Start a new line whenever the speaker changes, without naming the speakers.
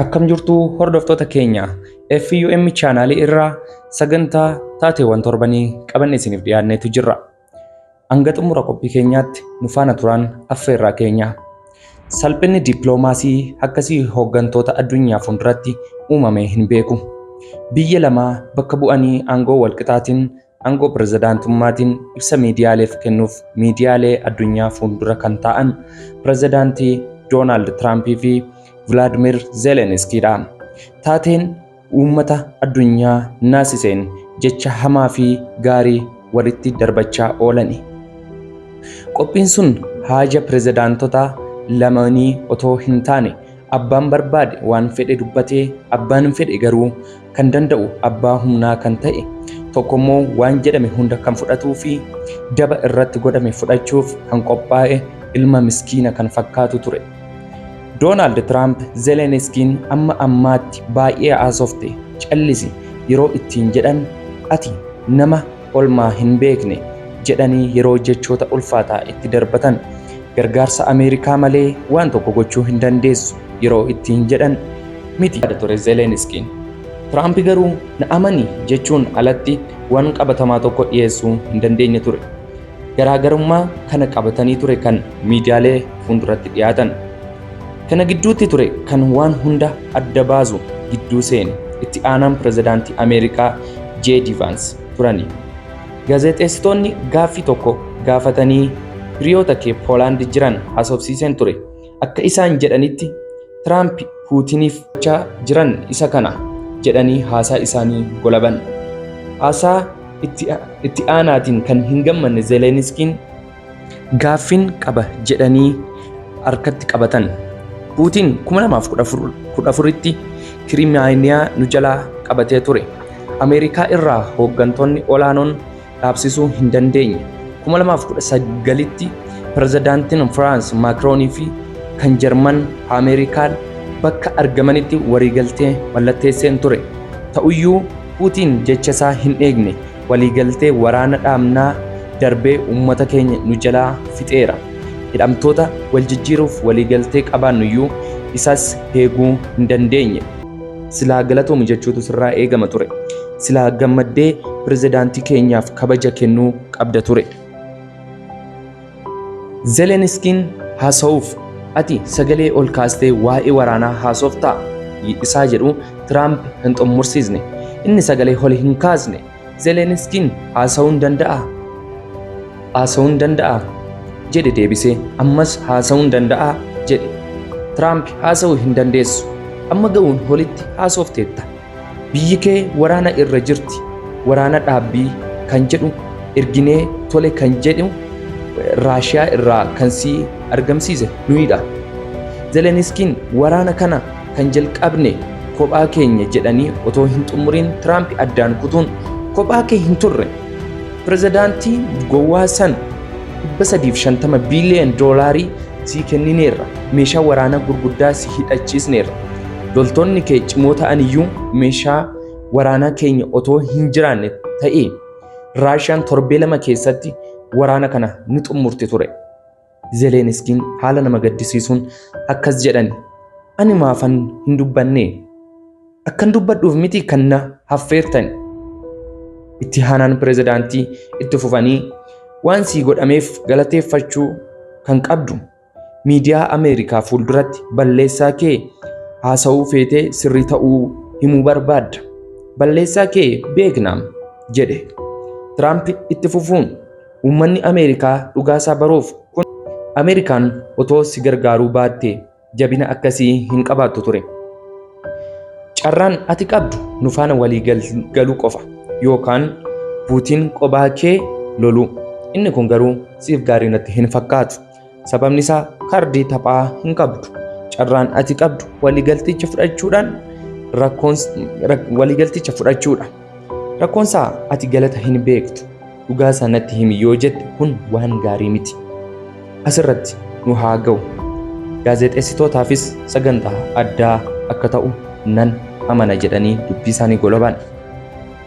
Akkam jirtu hordoftoota keenya FUM chaanaalii irraa sagantaa taateewwan torbanii qabanne isiniif dhiyaanneetu jirra. Hanga xumura qophii keenyaatti nu faana turan affeerraa keenya. Salphinni dippiloomaasii akkasii hooggantoota addunyaa fuulduratti uumamee hin beeku. Biyya lamaa bakka bu'anii aangoo walqixaatiin aangoo pirezidaantummaatiin ibsa miidiyaaleef kennuuf miidiyaalee addunyaa fuuldura kan ta'an pirezidaantii Doonaald Tiraampii fi Vladimir Zelenskiidha. Taateen uummata addunyaa naasiseen jecha hamaa fi gaarii walitti darbachaa oolani. Qophiin sun haaja pirezidaantota lamaanii otoo hin taane abbaan barbaade waan fedhe dubbatee abbaan fedhe garuu kan danda'u abbaa humnaa kan ta'e tokkommoo waan jedhame hunda kan fudhatuu fi daba irratti godhame fudhachuuf kan qophaa'e ilma miskiina kan fakkaatu ture. Doonaald Tiraamp Zelenskiin amma ammaatti baay'ee haasofte callisi yeroo ittiin jedhan ati nama olmaa hin beekne jedhanii yeroo jechoota ulfaataa itti darbatan gargaarsa Ameerikaa malee waan tokko gochuu hin dandeessu yeroo ittiin jedhan miti yaada ture Zelenskiin. Tiraamp garuu na amani jechuun alatti waan qabatamaa tokko dhiyeessuu hin dandeenye ture. Garaagarummaa kana qabatanii ture kan miidiyaalee fuulduratti dhiyaatan. Kana gidduutti ture kan waan hunda adda baasu gidduu seene itti aanaan pirezidaantii Ameerikaa J.D. Vance turani. Gaazexeessitoonni gaaffii tokko gaafatanii hiriyoota kee Poolaand jiran haasofsiisan ture. Akka isaan jedhanitti Tiraamp Puutiniif gochaa jiran isa kana jedhanii haasaa isaanii golaban. Haasaa itti aanaatiin kan hin gammanne Zelenskiin gaaffiin qaba jedhanii harkatti qabatan. Puutiin 2014tti Kiriimiyaa nu jalaa qabatee ture. Ameerikaa irraa hooggantoonni olaanoon dhaabsisuu hin dandeenye. 2019tti pirezidaantiin Firaans Maakroonii fi kan Jarman Ameerikaan bakka argamanitti waliigaltee mallatteesseen ture. Ta'uyyuu Puutiin jecha isaa hin eegne waliigaltee waraana dhaabnaa darbee uummata keenya nu jalaa fixeera. Hidhamtoota wal jijjiiruuf waliigaltee qabaannuyyuu isas eeguu hin dandeenye. Silaa galatoomi jechuutu sirraa eegama ture. Silaa gammaddee pirezidaantii keenyaaf kabaja kennuu qabda ture. Zelenskiin haasa'uuf ati sagalee ol kaastee waa'ee waraanaa haasoftaa isaa jedhu Tiraamp hin xumursiisne. Inni sagalee ol hin kaasne. Zelenskiin haasa'uu hin danda'a jedhe deebisee ammas haasa'uu hin danda'a jedhe. Tiraamp haasa'uu hin dandeessu amma ga'uun olitti haasofteetta. Biyyi kee waraana irra jirti. Waraana dhaabbii kan jedhu erginee tole kan jedhu Raashiyaa irraa kan si argamsiise nuyidha. Zelenskiin waraana kana kan jalqabne kophaa keenya jedhanii otoo hin xumuriin Tiraamp addaan kutuun kophaa kee hin turre. Pirezidaantii gowwaa san $350 biiliyoon si kennineerra. Meeshaa waraanaa gurguddaa si hidhachiisneerra. Loltoonni kee cimoo ta'an iyyuu meeshaa waraanaa keenya otoo hin jiraanne ta'e Raashiyaan torbee 2 keessatti waraana kana ni xumurte ture. Zelenskiin haala nama gaddisiisuun akkas jedhani. Ani maafan hin dubbanne? Akkan dubbadhuuf miti kan na haffeertan. Itti aanaan pirezidaantii itti fufanii waan sii godhameef galateeffachuu kan qabdu miidiyaa Ameerikaa fuulduratti balleessaa kee haasa'uu feetee sirrii ta'uu himuu barbaadda. Balleessaa kee beeknaam jedhe. Tiraamp itti fufuun uummanni Ameerikaa dhugaasaa baruuf kun Ameerikaan otoo si gargaaruu baattee jabina akkasii hin qabaattu ture. Carraan ati qabdu nu faana walii galuu qofa yookaan Puutiin kophaa kee loluu. Inni kun garuu siif gaarii natti hin fakkaatu. Sababni isaa kaardii taphaa hin qabdu. Carraan ati qabdu waliigalticha fudhachuudha. Rakkoonsaa ati galata hin beektu. Dhugaa sanatti himi yoo jette kun waan gaarii miti. Asirratti nu haa ga'u. Gaazexeessitootaafis sagantaa addaa akka ta'u nan amana jedhanii dubbii isaanii golaban.